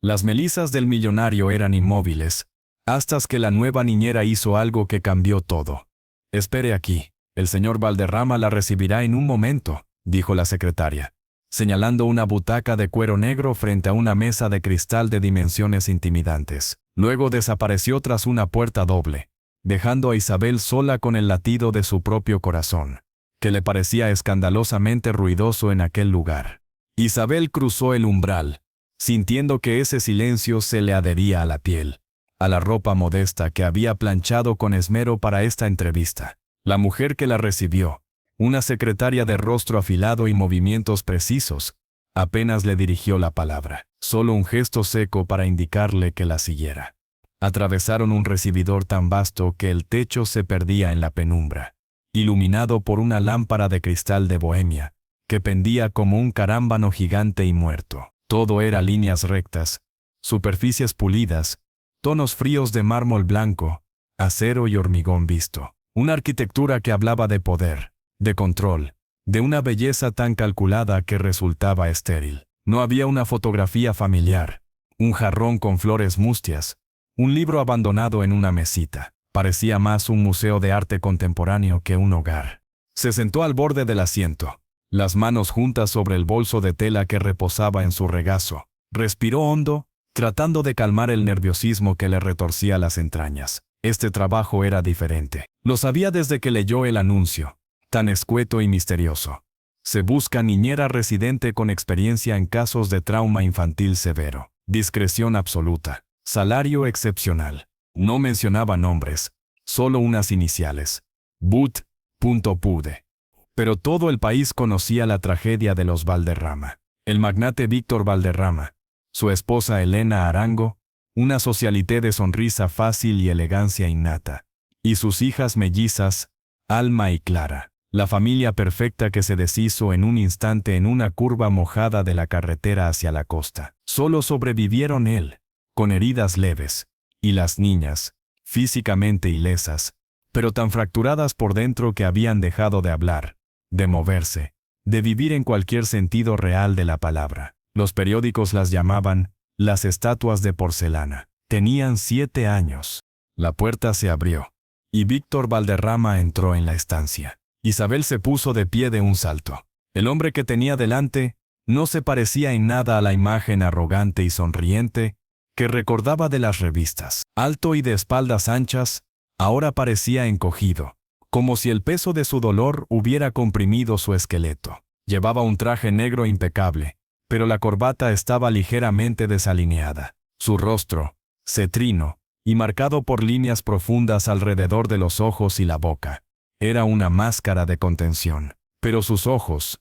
Las melisas del millonario eran inmóviles, hasta que la nueva niñera hizo algo que cambió todo. «Espere aquí, el señor Valderrama la recibirá en un momento», dijo la secretaria, señalando una butaca de cuero negro frente a una mesa de cristal de dimensiones intimidantes. Luego desapareció tras una puerta doble, dejando a Isabel sola con el latido de su propio corazón, que le parecía escandalosamente ruidoso en aquel lugar. Isabel cruzó el umbral, sintiendo que ese silencio se le adhería a la piel, a la ropa modesta que había planchado con esmero para esta entrevista. La mujer que la recibió, una secretaria de rostro afilado y movimientos precisos, apenas le dirigió la palabra, solo un gesto seco para indicarle que la siguiera. Atravesaron un recibidor tan vasto que el techo se perdía en la penumbra, iluminado por una lámpara de cristal de Bohemia, que pendía como un carámbano gigante y muerto. Todo era líneas rectas, superficies pulidas, tonos fríos de mármol blanco, acero y hormigón visto. Una arquitectura que hablaba de poder, de control, de una belleza tan calculada que resultaba estéril. No había una fotografía familiar, un jarrón con flores mustias, un libro abandonado en una mesita. Parecía más un museo de arte contemporáneo que un hogar. Se sentó al borde del asiento, las manos juntas sobre el bolso de tela que reposaba en su regazo. Respiró hondo, tratando de calmar el nerviosismo que le retorcía las entrañas. Este trabajo era diferente. Lo sabía desde que leyó el anuncio, tan escueto y misterioso. Se busca niñera residente con experiencia en casos de trauma infantil severo. Discreción absoluta. Salario excepcional. No mencionaba nombres, solo unas iniciales. But.Pude. Pero todo el país conocía la tragedia de los Valderrama. El magnate Víctor Valderrama, su esposa Elena Arango, una socialité de sonrisa fácil y elegancia innata, y sus hijas mellizas, Alma y Clara, la familia perfecta que se deshizo en un instante en una curva mojada de la carretera hacia la costa. Solo sobrevivieron él, con heridas leves, y las niñas, físicamente ilesas, pero tan fracturadas por dentro que habían dejado de hablar, de moverse, de vivir en cualquier sentido real de la palabra. Los periódicos las llamaban las estatuas de porcelana. Tenían 7 años. La puerta se abrió, y Víctor Valderrama entró en la estancia. Isabel se puso de pie de un salto. El hombre que tenía delante no se parecía en nada a la imagen arrogante y sonriente que recordaba de las revistas. Alto y de espaldas anchas, ahora parecía encogido, como si el peso de su dolor hubiera comprimido su esqueleto. Llevaba un traje negro impecable, pero la corbata estaba ligeramente desalineada. Su rostro, cetrino, y marcado por líneas profundas alrededor de los ojos y la boca, era una máscara de contención. Pero sus ojos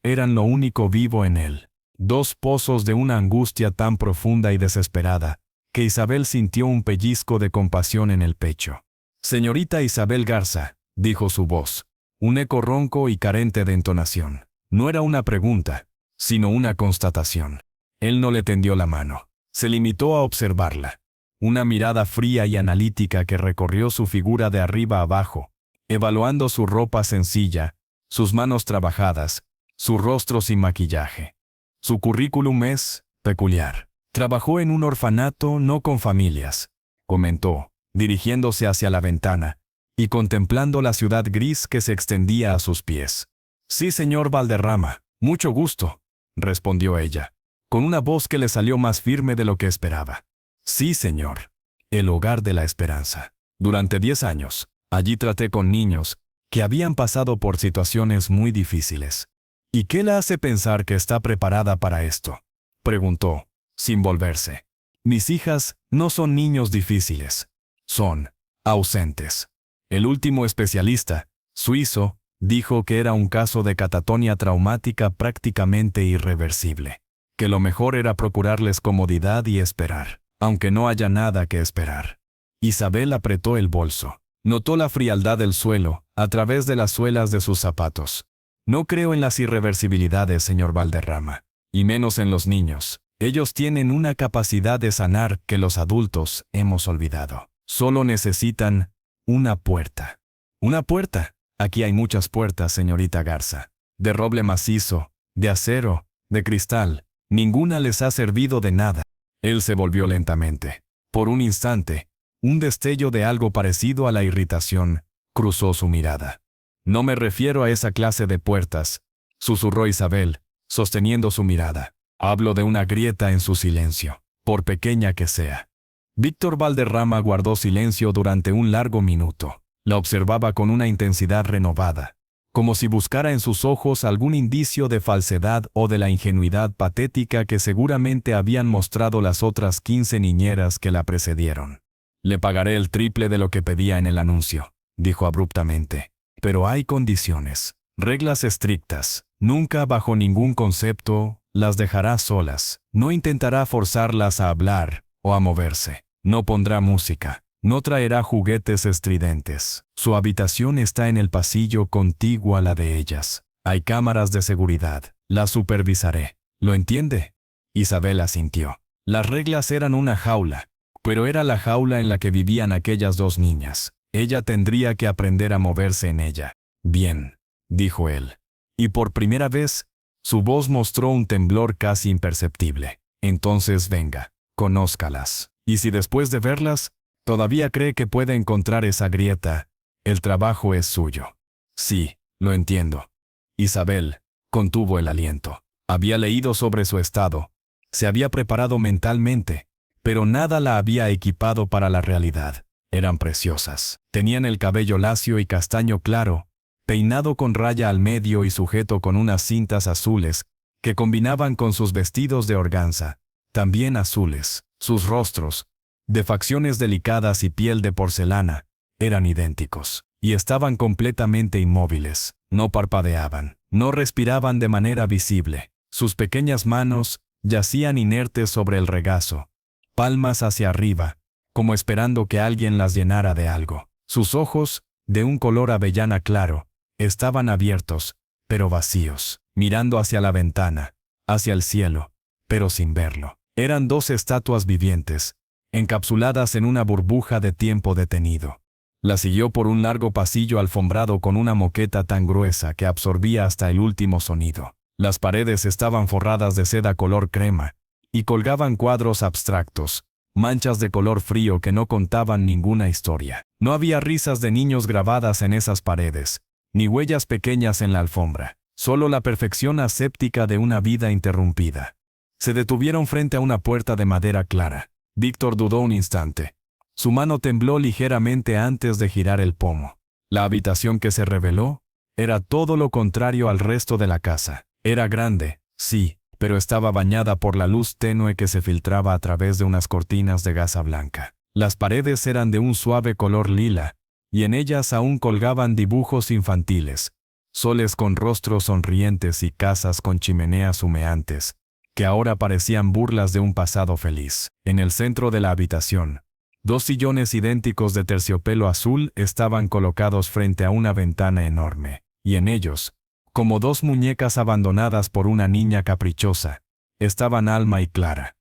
eran lo único vivo en él. 2 pozos de una angustia tan profunda y desesperada, que Isabel sintió un pellizco de compasión en el pecho. «Señorita Isabel Garza», dijo su voz, un eco ronco y carente de entonación. No era una pregunta, sino una constatación. Él no le tendió la mano. Se limitó a observarla. Una mirada fría y analítica que recorrió su figura de arriba a abajo, evaluando su ropa sencilla, sus manos trabajadas, su rostro sin maquillaje. Su currículum es peculiar. Trabajó en un orfanato no con familias, comentó, dirigiéndose hacia la ventana y contemplando la ciudad gris que se extendía a sus pies. «Sí, señor Valderrama, mucho gusto», respondió ella, con una voz que le salió más firme de lo que esperaba. «Sí, señor. El hogar de la esperanza. Durante 10 años, allí traté con niños que habían pasado por situaciones muy difíciles». «¿Y qué la hace pensar que está preparada para esto?», preguntó, sin volverse. «Mis hijas no son niños difíciles. Son ausentes». El último especialista, suizo, dijo que era un caso de catatonia traumática prácticamente irreversible, que lo mejor era procurarles comodidad y esperar, aunque no haya nada que esperar. Isabel apretó el bolso. Notó la frialdad del suelo a través de las suelas de sus zapatos. «No creo en las irreversibilidades, señor Valderrama, y menos en los niños. Ellos tienen una capacidad de sanar que los adultos hemos olvidado. Solo necesitan una puerta». «¿Una puerta?» «Aquí hay muchas puertas, señorita Garza. De roble macizo, de acero, de cristal, Ninguna les ha servido de nada. Él se volvió lentamente. Por un instante, un destello de algo parecido a la irritación cruzó su mirada. No me refiero a esa clase de puertas, susurró Isabel, sosteniendo su mirada. Hablo de una grieta en su silencio, por pequeña que sea. Víctor Valderrama guardó silencio durante un largo minuto. La observaba con una intensidad renovada, como si buscara en sus ojos algún indicio de falsedad o de la ingenuidad patética que seguramente habían mostrado las otras 15 niñeras que la precedieron. Le pagaré el triple de lo que pedía en el anuncio, dijo abruptamente. Pero hay condiciones, reglas estrictas. Nunca bajo ningún concepto las dejará solas. No intentará forzarlas a hablar o a moverse. No pondrá música. No traerá juguetes estridentes. Su habitación está en el pasillo contiguo a la de ellas. Hay cámaras de seguridad. La supervisaré. ¿Lo entiende? Isabel asintió. Las reglas eran una jaula, pero era la jaula en la que vivían aquellas dos niñas. Ella tendría que aprender a moverse en ella. Bien, dijo él. Y por primera vez, su voz mostró un temblor casi imperceptible. Entonces venga, conózcalas. Y si después de verlas, todavía cree que puede encontrar esa grieta, el trabajo es suyo. Sí, lo entiendo. Isabel contuvo el aliento. Había leído sobre su estado. Se había preparado mentalmente, pero nada la había equipado para la realidad. Eran preciosas. Tenían el cabello lacio y castaño claro, peinado con raya al medio y sujeto con unas cintas azules, que combinaban con sus vestidos de organza, también azules. Sus rostros, de facciones delicadas y piel de porcelana, eran idénticos, y estaban completamente inmóviles. No parpadeaban, no respiraban de manera visible. Sus pequeñas manos yacían inertes sobre el regazo, palmas hacia arriba, como esperando que alguien las llenara de algo. Sus ojos, de un color avellana claro, estaban abiertos, pero vacíos, mirando hacia la ventana, hacia el cielo, pero sin verlo. Eran dos estatuas vivientes, encapsuladas en una burbuja de tiempo detenido. La siguió por un largo pasillo alfombrado con una moqueta tan gruesa que absorbía hasta el último sonido. Las paredes estaban forradas de seda color crema, y colgaban cuadros abstractos, manchas de color frío que no contaban ninguna historia. No había risas de niños grabadas en esas paredes, ni huellas pequeñas en la alfombra, solo la perfección aséptica de una vida interrumpida. Se detuvieron frente a una puerta de madera clara. Víctor dudó un instante. Su mano tembló ligeramente antes de girar el pomo. La habitación que se reveló era todo lo contrario al resto de la casa. Era grande, sí, pero estaba bañada por la luz tenue que se filtraba a través de unas cortinas de gasa blanca. Las paredes eran de un suave color lila, y en ellas aún colgaban dibujos infantiles, soles con rostros sonrientes y casas con chimeneas humeantes, que ahora parecían burlas de un pasado feliz. En el centro de la habitación, dos sillones idénticos de terciopelo azul estaban colocados frente a una ventana enorme, y en ellos, como dos muñecas abandonadas por una niña caprichosa, estaban Alma y Clara.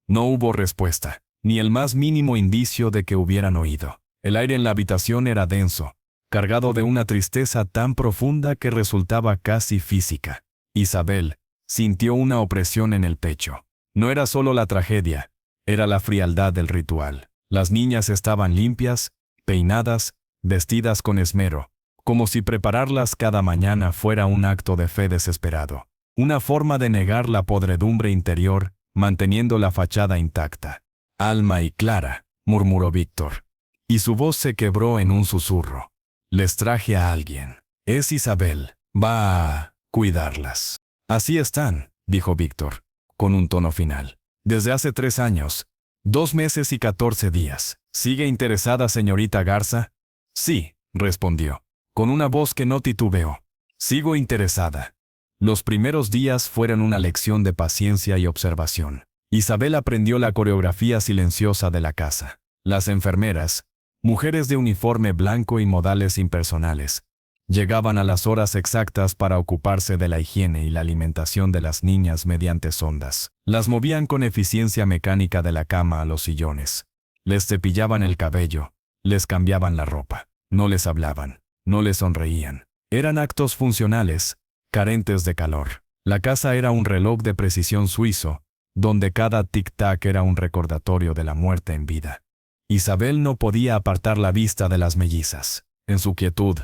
No hubo respuesta, ni el más mínimo indicio de que hubieran oído. El aire en la habitación era denso, cargado de una tristeza tan profunda que resultaba casi física. Isabel sintió una opresión en el pecho. No era solo la tragedia, era la frialdad del ritual. Las niñas estaban limpias, peinadas, vestidas con esmero, como si prepararlas cada mañana fuera un acto de fe desesperado. Una forma de negar la podredumbre interior, manteniendo la fachada intacta. Alma y Clara, murmuró Víctor. Y su voz se quebró en un susurro. Les traje a alguien. Es Isabel. Va a cuidarlas. Así están, dijo Víctor, con un tono final. Desde hace 3 años, 2 meses y 14 días. ¿Sigue interesada, señorita Garza? Sí, respondió, con una voz que no titubeó. Sigo interesada. Los primeros días fueron una lección de paciencia y observación. Isabel aprendió la coreografía silenciosa de la casa. Las enfermeras, mujeres de uniforme blanco y modales impersonales, llegaban a las horas exactas para ocuparse de la higiene y la alimentación de las niñas mediante sondas. Las movían con eficiencia mecánica de la cama a los sillones. Les cepillaban el cabello, les cambiaban la ropa. No les hablaban, no les sonreían. Eran actos funcionales, carentes de calor. La casa era un reloj de precisión suizo, donde cada tic-tac era un recordatorio de la muerte en vida. Isabel no podía apartar la vista de las mellizas. En su quietud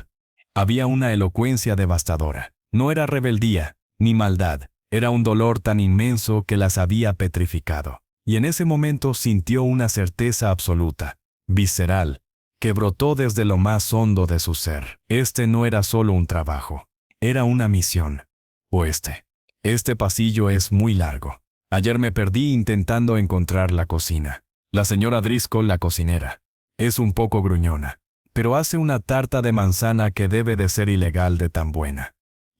había una elocuencia devastadora. No era rebeldía, ni maldad, era un dolor tan inmenso que las había petrificado. Y en ese momento sintió una certeza absoluta, visceral, que brotó desde lo más hondo de su ser. Este no era solo un trabajo, era una misión. O este pasillo es muy largo. Ayer me perdí intentando encontrar la cocina. La señora Driscoll, la cocinera, es un poco gruñona, pero hace una tarta de manzana que debe de ser ilegal de tan buena.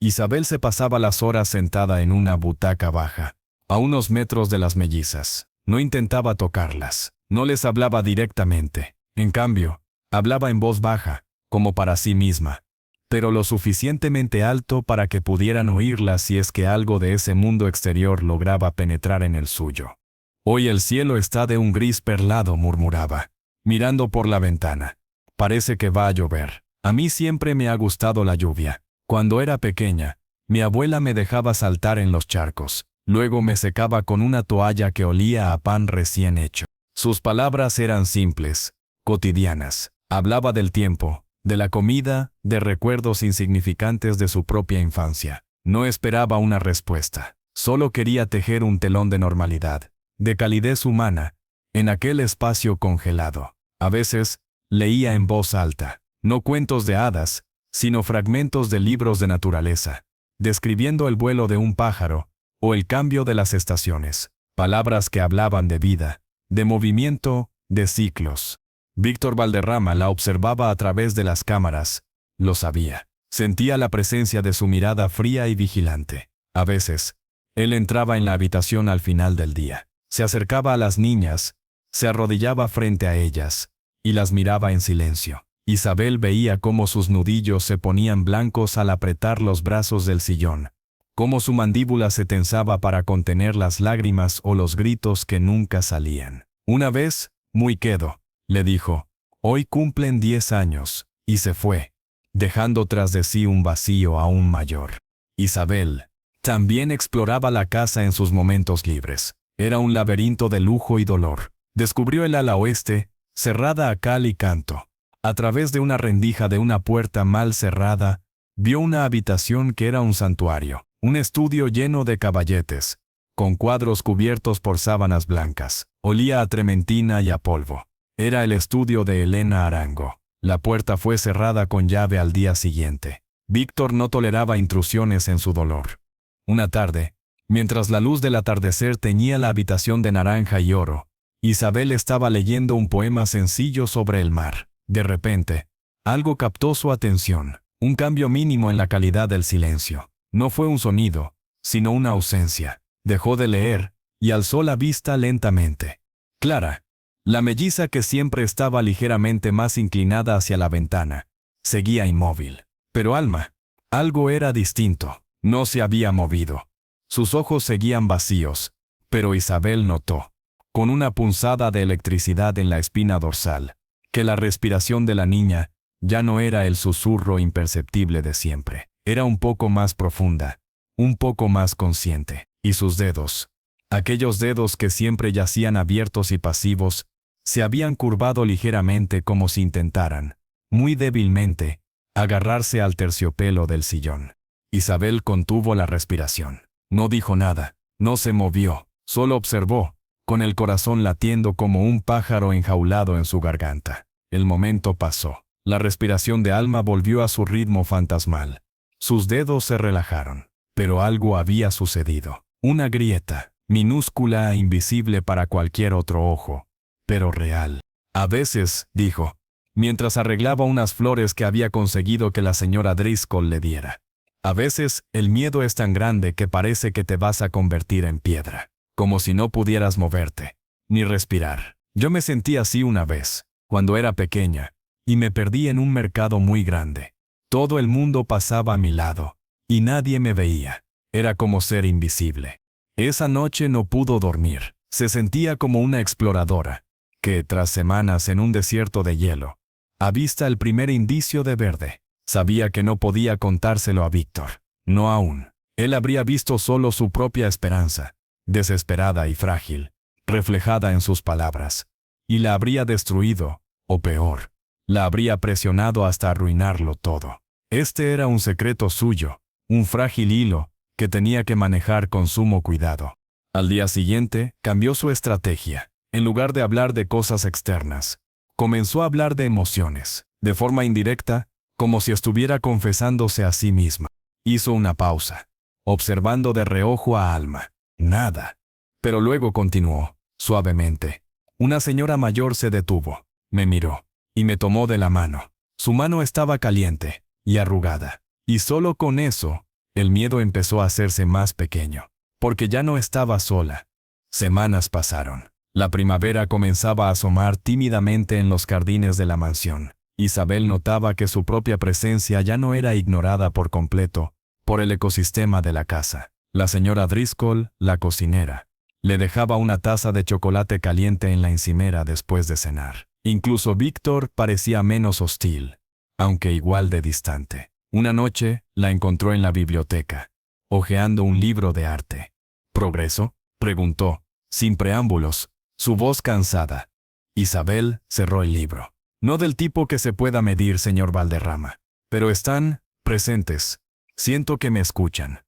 Isabel se pasaba las horas sentada en una butaca baja, a unos metros de las mellizas. No intentaba tocarlas, no les hablaba directamente. En cambio, hablaba en voz baja, como para sí misma, pero lo suficientemente alto para que pudieran oírla si es que algo de ese mundo exterior lograba penetrar en el suyo. Hoy el cielo está de un gris perlado, murmuraba, mirando por la ventana. Parece que va a llover. A mí siempre me ha gustado la lluvia. Cuando era pequeña, mi abuela me dejaba saltar en los charcos. Luego me secaba con una toalla que olía a pan recién hecho. Sus palabras eran simples, cotidianas. Hablaba del tiempo, de la comida, de recuerdos insignificantes de su propia infancia. No esperaba una respuesta. Solo quería tejer un telón de normalidad, de calidez humana, en aquel espacio congelado. A veces, leía en voz alta, no cuentos de hadas, sino fragmentos de libros de naturaleza, describiendo el vuelo de un pájaro, o el cambio de las estaciones, palabras que hablaban de vida, de movimiento, de ciclos. Víctor Valderrama la observaba a través de las cámaras, lo sabía. Sentía la presencia de su mirada fría y vigilante. A veces, él entraba en la habitación al final del día, se acercaba a las niñas, se arrodillaba frente a ellas, y las miraba en silencio. Isabel veía cómo sus nudillos se ponían blancos al apretar los brazos del sillón, cómo su mandíbula se tensaba para contener las lágrimas o los gritos que nunca salían. Una vez, muy quedo, le dijo, hoy cumplen 10 años, y se fue, dejando tras de sí un vacío aún mayor. Isabel también exploraba la casa en sus momentos libres. Era un laberinto de lujo y dolor. Descubrió el ala oeste, cerrada a cal y canto. A través de una rendija de una puerta mal cerrada, vio una habitación que era un santuario. Un estudio lleno de caballetes, con cuadros cubiertos por sábanas blancas. Olía a trementina y a polvo. Era el estudio de Elena Arango. La puerta fue cerrada con llave al día siguiente. Víctor no toleraba intrusiones en su dolor. Una tarde, mientras la luz del atardecer teñía la habitación de naranja y oro, Isabel estaba leyendo un poema sencillo sobre el mar. De repente, algo captó su atención, un cambio mínimo en la calidad del silencio. No fue un sonido, sino una ausencia. Dejó de leer, y alzó la vista lentamente. Clara, la melliza que siempre estaba ligeramente más inclinada hacia la ventana, seguía inmóvil. Pero Alma, algo era distinto, no se había movido. Sus ojos seguían vacíos, pero Isabel notó, con una punzada de electricidad en la espina dorsal, que la respiración de la niña ya no era el susurro imperceptible de siempre. Era un poco más profunda, un poco más consciente, y sus dedos, aquellos dedos que siempre yacían abiertos y pasivos, se habían curvado ligeramente como si intentaran, muy débilmente, agarrarse al terciopelo del sillón. Isabel contuvo la respiración. No dijo nada, no se movió, solo observó, con el corazón latiendo como un pájaro enjaulado en su garganta. El momento pasó. La respiración de Alma volvió a su ritmo fantasmal. Sus dedos se relajaron, pero algo había sucedido. Una grieta, minúscula e invisible para cualquier otro ojo, pero real. A veces, dijo, mientras arreglaba unas flores que había conseguido que la señora Driscoll le diera. A veces, el miedo es tan grande que parece que te vas a convertir en piedra, como si no pudieras moverte, ni respirar. Yo me sentí así una vez, cuando era pequeña, y me perdí en un mercado muy grande. Todo el mundo pasaba a mi lado, y nadie me veía. Era como ser invisible. Esa noche no pudo dormir. Se sentía como una exploradora, que, tras semanas en un desierto de hielo, avista el primer indicio de verde. Sabía que no podía contárselo a Víctor. No aún. Él habría visto solo su propia esperanza, desesperada y frágil, reflejada en sus palabras, y la habría destruido, o peor, la habría presionado hasta arruinarlo todo. Este era un secreto suyo, un frágil hilo, que tenía que manejar con sumo cuidado. Al día siguiente, cambió su estrategia. En lugar de hablar de cosas externas, comenzó a hablar de emociones, de forma indirecta, como si estuviera confesándose a sí misma. Hizo una pausa, observando de reojo a Alma. Nada. Pero luego continuó, suavemente. Una señora mayor se detuvo, me miró, y me tomó de la mano. Su mano estaba caliente y arrugada. Y solo con eso, el miedo empezó a hacerse más pequeño, porque ya no estaba sola. Semanas pasaron. La primavera comenzaba a asomar tímidamente en los jardines de la mansión. Isabel notaba que su propia presencia ya no era ignorada por completo por el ecosistema de la casa. La señora Driscoll, la cocinera, le dejaba una taza de chocolate caliente en la encimera después de cenar. Incluso Víctor parecía menos hostil, aunque igual de distante. Una noche, la encontró en la biblioteca, hojeando un libro de arte. ¿Progreso?, preguntó, sin preámbulos, su voz cansada. Isabel cerró el libro. No del tipo que se pueda medir, señor Valderrama, pero están presentes. Siento que me escuchan.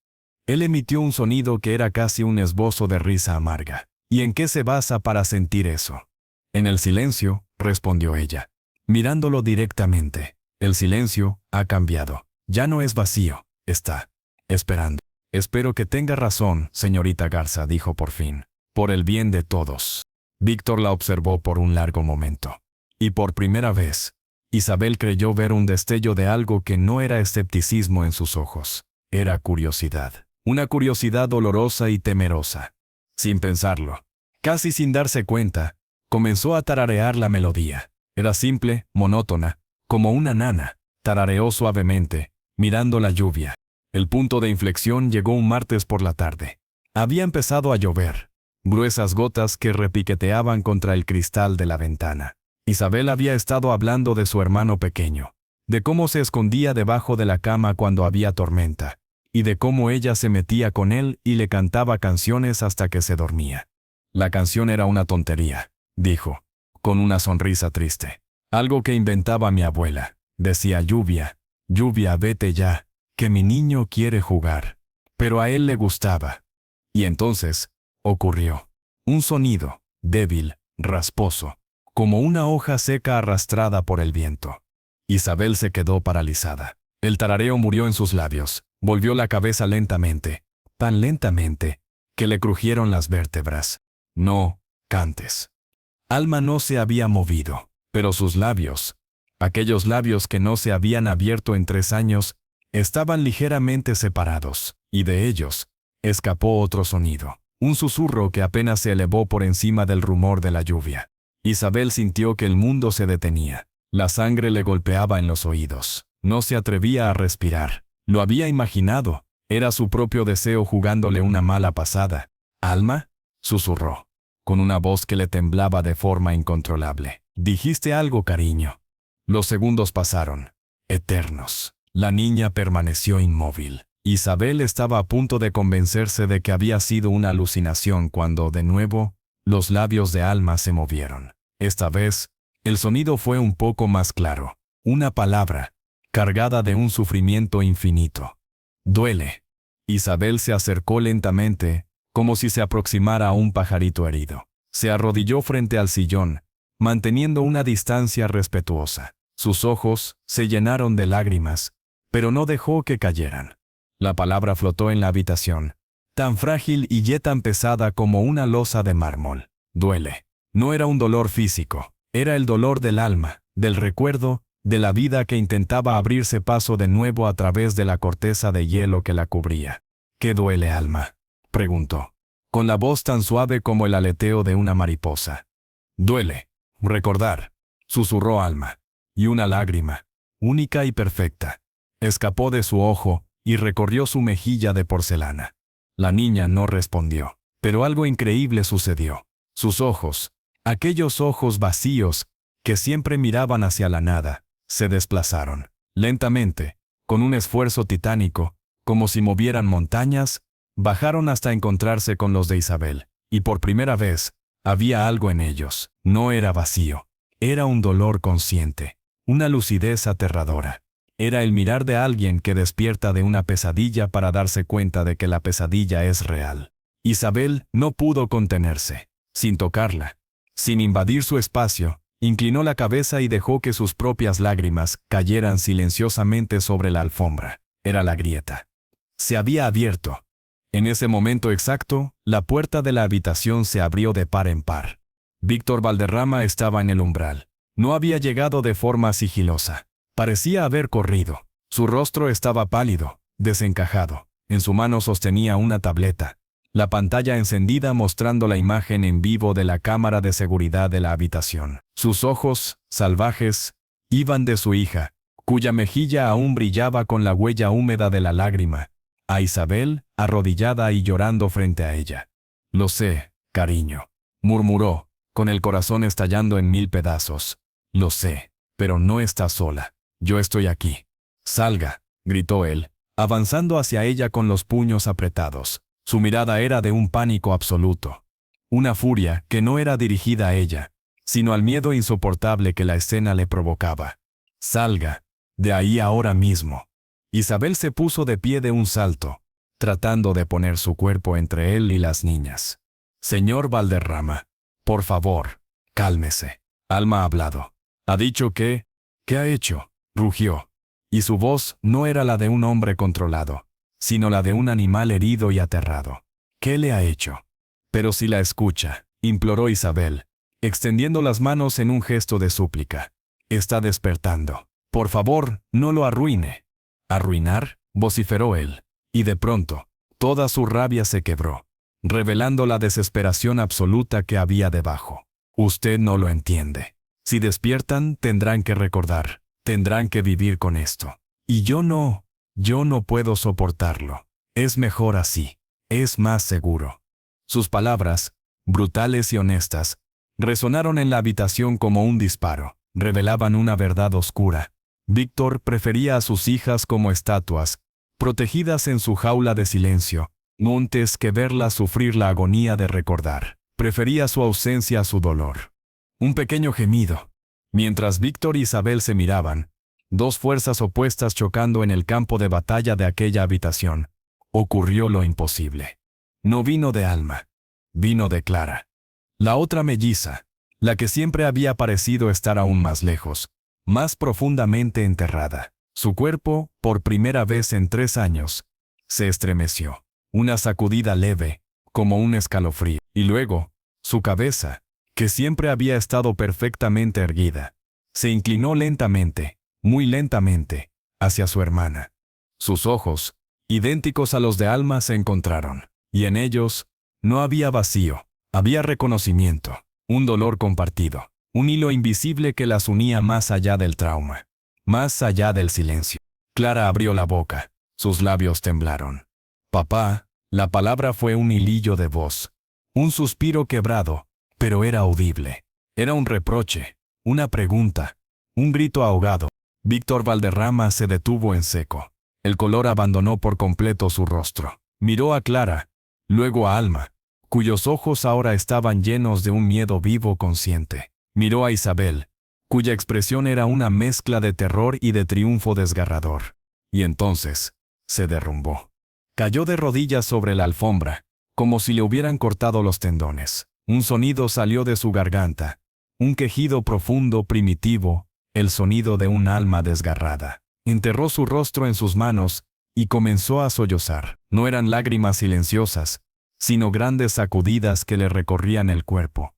Él emitió un sonido que era casi un esbozo de risa amarga. ¿Y en qué se basa para sentir eso? En el silencio, respondió ella, mirándolo directamente. El silencio ha cambiado. Ya no es vacío, está esperando. Espero que tenga razón, señorita Garza, dijo por fin. Por el bien de todos. Víctor la observó por un largo momento. Y por primera vez, Isabel creyó ver un destello de algo que no era escepticismo en sus ojos. Era curiosidad. Una curiosidad dolorosa y temerosa. Sin pensarlo, casi sin darse cuenta, comenzó a tararear la melodía. Era simple, monótona, como una nana. Tarareó suavemente, mirando la lluvia. El punto de inflexión llegó un martes por la tarde. Había empezado a llover, gruesas gotas que repiqueteaban contra el cristal de la ventana. Isabel había estado hablando de su hermano pequeño, de cómo se escondía debajo de la cama cuando había tormenta, y de cómo ella se metía con él y le cantaba canciones hasta que se dormía. La canción era una tontería, dijo, con una sonrisa triste. Algo que inventaba mi abuela. Decía: lluvia, lluvia, vete ya, que mi niño quiere jugar. Pero a él le gustaba. Y entonces, ocurrió. Un sonido, débil, rasposo, como una hoja seca arrastrada por el viento. Isabel se quedó paralizada. El tarareo murió en sus labios. Volvió la cabeza lentamente, tan lentamente, que le crujieron las vértebras. No cantes. Alma no se había movido, pero sus labios, aquellos labios que no se habían abierto en 3 años, estaban ligeramente separados, y de ellos escapó otro sonido, un susurro que apenas se elevó por encima del rumor de la lluvia. Isabel sintió que el mundo se detenía. La sangre le golpeaba en los oídos. No se atrevía a respirar. Lo había imaginado. Era su propio deseo jugándole una mala pasada. «¿Alma?», susurró, con una voz que le temblaba de forma incontrolable. «¿Dijiste algo, cariño?». Los segundos pasaron, eternos. La niña permaneció inmóvil. Isabel estaba a punto de convencerse de que había sido una alucinación cuando, de nuevo, los labios de Alma se movieron. Esta vez, el sonido fue un poco más claro. Una palabra, cargada de un sufrimiento infinito. «Duele». Isabel se acercó lentamente, como si se aproximara a un pajarito herido. Se arrodilló frente al sillón, manteniendo una distancia respetuosa. Sus ojos se llenaron de lágrimas, pero no dejó que cayeran. La palabra flotó en la habitación, tan frágil y ya tan pesada como una losa de mármol. «Duele». No era un dolor físico, era el dolor del alma, del recuerdo, de la vida que intentaba abrirse paso de nuevo a través de la corteza de hielo que la cubría. «¿Qué duele, Alma?», preguntó, con la voz tan suave como el aleteo de una mariposa. «Duele recordar», susurró Alma, y una lágrima, única y perfecta, escapó de su ojo y recorrió su mejilla de porcelana. La niña no respondió, pero algo increíble sucedió. Sus ojos, aquellos ojos vacíos que siempre miraban hacia la nada, se desplazaron. Lentamente, con un esfuerzo titánico, como si movieran montañas, bajaron hasta encontrarse con los de Isabel, y por primera vez, había algo en ellos. No era vacío. Era un dolor consciente, una lucidez aterradora. Era el mirar de alguien que despierta de una pesadilla para darse cuenta de que la pesadilla es real. Isabel no pudo contenerse. Sin tocarla, sin invadir su espacio, inclinó la cabeza y dejó que sus propias lágrimas cayeran silenciosamente sobre la alfombra. Era la grieta. Se había abierto. En ese momento exacto, la puerta de la habitación se abrió de par en par. Víctor Valderrama estaba en el umbral. No había llegado de forma sigilosa. Parecía haber corrido. Su rostro estaba pálido, desencajado. En su mano sostenía una tableta. La pantalla encendida mostrando la imagen en vivo de la cámara de seguridad de la habitación. Sus ojos, salvajes, iban de su hija, cuya mejilla aún brillaba con la huella húmeda de la lágrima, a Isabel, arrodillada y llorando frente a ella. «Lo sé, cariño», murmuró, con el corazón estallando en 1000 pedazos. «Lo sé, pero no estás sola. Yo estoy aquí». «Salga», gritó él, avanzando hacia ella con los puños apretados. Su mirada era de un pánico absoluto. Una furia que no era dirigida a ella, sino al miedo insoportable que la escena le provocaba. «Salga, de ahí ahora mismo». Isabel se puso de pie de un salto, tratando de poner su cuerpo entre él y las niñas. «Señor Valderrama, por favor, cálmese. Alma ha hablado. Ha dicho que... ¿Qué ha hecho?», rugió. Y su voz no era la de un hombre controlado, sino la de un animal herido y aterrado. «¿Qué le ha hecho?». «Pero si la escucha», imploró Isabel, extendiendo las manos en un gesto de súplica. «Está despertando. Por favor, no lo arruine». «¿Arruinar?», vociferó él, y de pronto, toda su rabia se quebró, revelando la desesperación absoluta que había debajo. «Usted no lo entiende. Si despiertan, tendrán que recordar, tendrán que vivir con esto. Y yo no puedo soportarlo. Es mejor así. Es más seguro». Sus palabras, brutales y honestas, resonaron en la habitación como un disparo. Revelaban una verdad oscura. Víctor prefería a sus hijas como estatuas, protegidas en su jaula de silencio, antes que verlas sufrir la agonía de recordar. Prefería su ausencia a su dolor. Un pequeño gemido. Mientras Víctor y Isabel se miraban, dos fuerzas opuestas chocando en el campo de batalla de aquella habitación, ocurrió lo imposible. No vino de Alma, vino de Clara. La otra melliza, la que siempre había parecido estar aún más lejos, más profundamente enterrada. Su cuerpo, por primera vez en 3 años, se estremeció. Una sacudida leve, como un escalofrío. Y luego, su cabeza, que siempre había estado perfectamente erguida, se inclinó lentamente, muy lentamente, hacia su hermana. Sus ojos, idénticos a los de Alma, se encontraron. Y en ellos, no había vacío, había reconocimiento, un dolor compartido. Un hilo invisible que las unía más allá del trauma, más allá del silencio. Clara abrió la boca, sus labios temblaron. «Papá», la palabra fue un hilillo de voz, un suspiro quebrado, pero era audible. Era un reproche, una pregunta, un grito ahogado. Víctor Valderrama se detuvo en seco. El color abandonó por completo su rostro. Miró a Clara, luego a Alma, cuyos ojos ahora estaban llenos de un miedo vivo consciente. Miró a Isabel, cuya expresión era una mezcla de terror y de triunfo desgarrador. Y entonces, se derrumbó. Cayó de rodillas sobre la alfombra, como si le hubieran cortado los tendones. Un sonido salió de su garganta, un quejido profundo, primitivo, el sonido de un alma desgarrada. Enterró su rostro en sus manos y comenzó a sollozar. No eran lágrimas silenciosas, sino grandes sacudidas que le recorrían el cuerpo.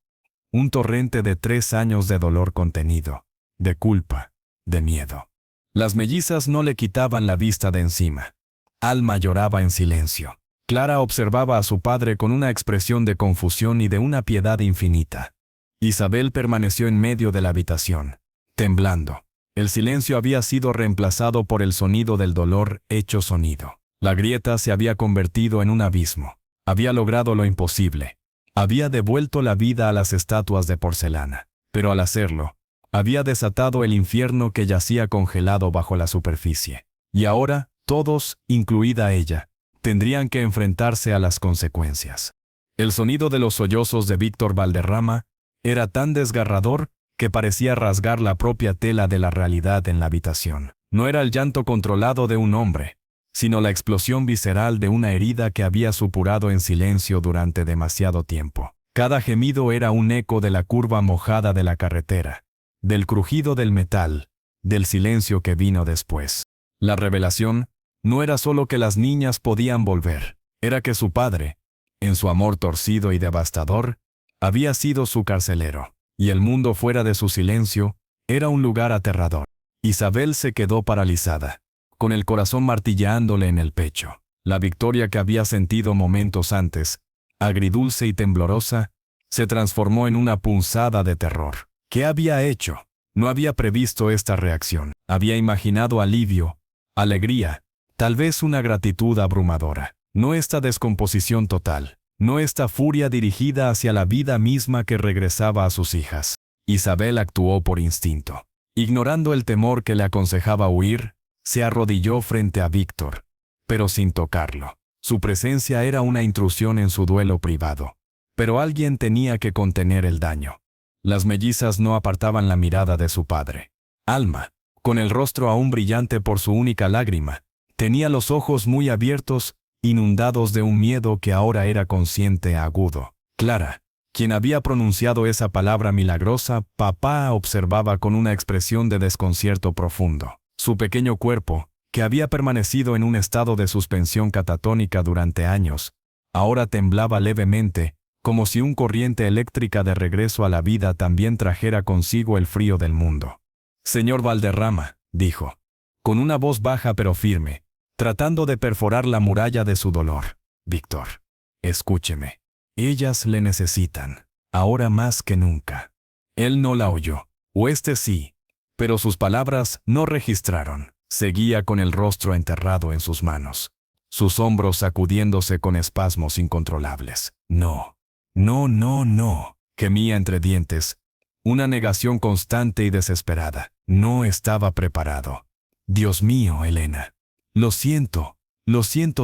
Un torrente de 3 años de dolor contenido, de culpa, de miedo. Las mellizas no le quitaban la vista de encima. Alma lloraba en silencio. Clara observaba a su padre con una expresión de confusión y de una piedad infinita. Isabel permaneció en medio de la habitación, temblando. El silencio había sido reemplazado por el sonido del dolor hecho sonido. La grieta se había convertido en un abismo. Había logrado lo imposible. Había devuelto la vida a las estatuas de porcelana, pero al hacerlo, había desatado el infierno que yacía congelado bajo la superficie. Y ahora, Todos, incluida ella, tendrían que enfrentarse a las consecuencias. El sonido de los sollozos de Víctor Valderrama era tan desgarrador que parecía rasgar la propia tela de la realidad en la habitación. No era el llanto controlado de un hombre, sino la explosión visceral de una herida que había supurado en silencio durante demasiado tiempo. Cada gemido era un eco de la curva mojada de la carretera, del crujido del metal, del silencio que vino después. La revelación no era solo que las niñas podían volver, era que su padre, en su amor torcido y devastador, había sido su carcelero, y el mundo fuera de su silencio era un lugar aterrador. Isabel se quedó paralizada, con el corazón martilleándole en el pecho. La victoria que había sentido momentos antes, agridulce y temblorosa, se transformó en una punzada de terror. ¿Qué había hecho? No había previsto esta reacción. Había imaginado alivio, alegría, tal vez una gratitud abrumadora. No esta descomposición total, no esta furia dirigida hacia la vida misma que regresaba a sus hijas. Isabel actuó por instinto. Ignorando el temor que le aconsejaba huir, se arrodilló frente a Víctor, pero sin tocarlo. Su presencia era una intrusión en su duelo privado. Pero alguien tenía que contener el daño. Las mellizas no apartaban la mirada de su padre. Alma, con el rostro aún brillante por su única lágrima, tenía los ojos muy abiertos, inundados de un miedo que ahora era consciente agudo. Clara, quien había pronunciado esa palabra milagrosa, papá, observaba con una expresión de desconcierto profundo. Su pequeño cuerpo, que había permanecido en un estado de suspensión catatónica durante años, ahora temblaba levemente, como si una corriente eléctrica de regreso a la vida también trajera consigo el frío del mundo. «Señor Valderrama», dijo, con una voz baja pero firme, tratando de perforar la muralla de su dolor. «Víctor, escúcheme. Ellas le necesitan, ahora más que nunca». Él no la oyó, o sí, pero sus palabras no registraron. Seguía con el rostro enterrado en sus manos, sus hombros sacudiéndose con espasmos incontrolables. «No, no, no, no», gemía entre dientes, una negación constante y desesperada. No estaba preparado. «Dios mío, Elena. Lo siento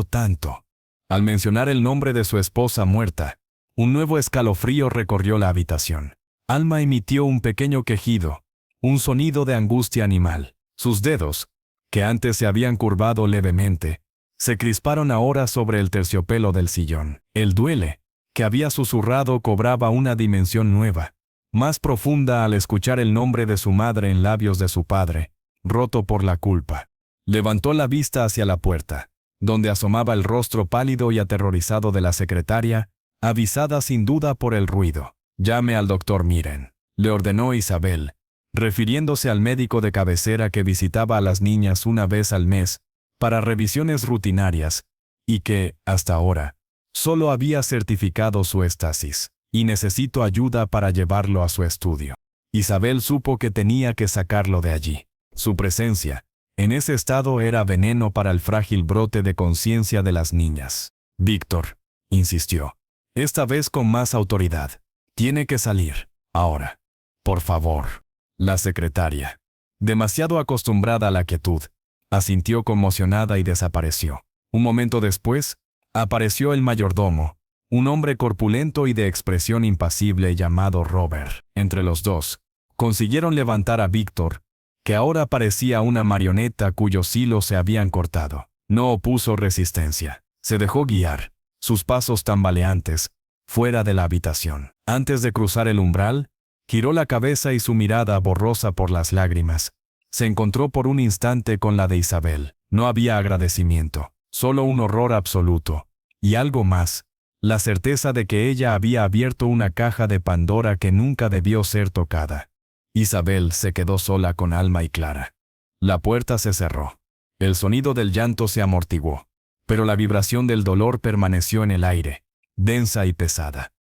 tanto». Al mencionar el nombre de su esposa muerta, un nuevo escalofrío recorrió la habitación. Alma emitió un pequeño quejido, un sonido de angustia animal. Sus dedos, que antes se habían curvado levemente, se crisparon ahora sobre el terciopelo del sillón. El duele, que había susurrado, cobraba una dimensión nueva, más profunda al escuchar el nombre de su madre en labios de su padre, roto por la culpa. Levantó la vista hacia la puerta, donde asomaba el rostro pálido y aterrorizado de la secretaria, avisada sin duda por el ruido. «Llame al doctor Miren», le ordenó Isabel, refiriéndose al médico de cabecera que visitaba a las niñas una vez al mes, para revisiones rutinarias, y que, hasta ahora, solo había certificado su estasis. «Y necesito ayuda para llevarlo a su estudio». Isabel supo que tenía que sacarlo de allí. Su presencia, en ese estado, era veneno para el frágil brote de conciencia de las niñas. «Víctor», insistió, esta vez con más autoridad, «tiene que salir, ahora. Por favor». La secretaria, demasiado acostumbrada a la quietud, asintió conmocionada y desapareció. Un momento después, apareció el mayordomo, un hombre corpulento y de expresión impasible llamado Robert. Entre los dos, consiguieron levantar a Víctor, que ahora parecía una marioneta cuyos hilos se habían cortado. No opuso resistencia. Se dejó guiar, sus pasos tambaleantes, fuera de la habitación. Antes de cruzar el umbral, giró la cabeza y su mirada, borrosa por las lágrimas, se encontró por un instante con la de Isabel. No había agradecimiento, solo un horror absoluto. Y algo más, la certeza de que ella había abierto una caja de Pandora que nunca debió ser tocada. Isabel se quedó sola con Alma y Clara. La puerta se cerró. El sonido del llanto se amortiguó, pero la vibración del dolor permaneció en el aire, densa y pesada.